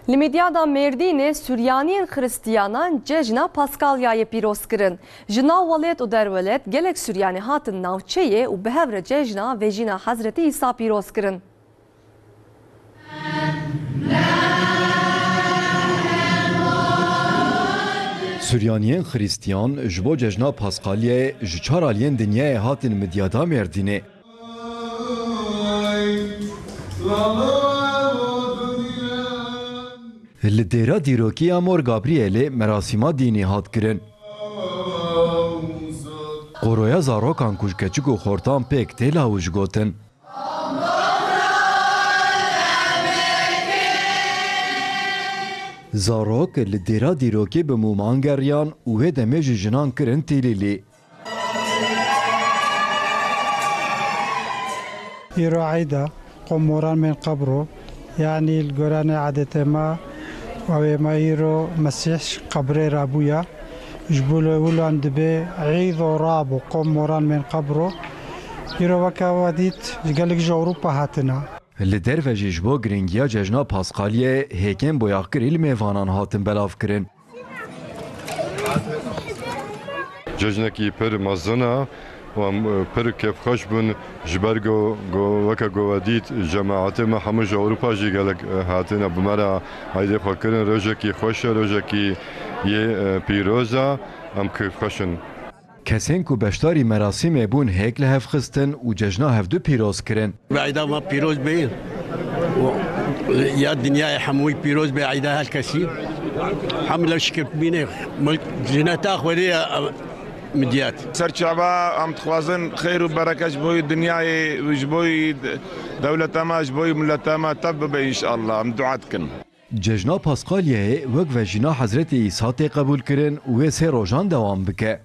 Limidyada Merdinê Suryaniyên Xristiyanan cejna Paskalyayê pîroz kirin. Ji nav welat û derwelet gelek Suryanî hatin navçeyê û bi hev re cejna vejîna Hezretî İsa pîroz kirin. Suryaniyên Xristiyan ji bo cejna Paskalyayê ji 4 aliyên dinyayê hatin midyada Merdinê. Li dêra dîrokiya Mor Gabrielê merasîma dînî hat kirin. Qoroya zarokan ku ji keçik û xortan pêk tê law ji gotin. Zarok li dêra dîrokê bi mûman geriyan û wê demê ji jinan kirin tîlîlî. îro eyda qomoran bên qebro yanî li goranê adetê me wê me îro Mesîh qebrê rabûye ji bo wilan dibe eîd û rab û qomoran bên qebro îro weke we dît ji gelek ji Ewropa hatine. Li derve jî ji bo giringiya cejna Paskalyayê hêkên boyaqkirî li mêvanan hatin belav kirin. Cejnekî pir mezin e pir kêfxweş bûn ji ber weke govedît cemaetê me hemû ji Ewropa jî gelek hatine bi me re heydê xwe kirin rojekî xweş e rojekî yê pîroz e em kêfxweş in. Kesên ku beşdarî merasîmê bûn hêk li hev xistin û cejna hevdû pîroz kirin. عيدا ما بيروز بين يا الدنيا حموي بيروز بعيدا هالكثير حمله شكل بينه جناتاخ ولي مديات سرچاوا ام تخوازن خير وبركه جبوي دنياي وجبوي دولة ما جبوي ملت ما تب ان شاء الله ام دعاتكن. Cejna Paskalyayê wek vejîna Hezretî İsa tê qebûl kirin û wê sê rojan dewam bike.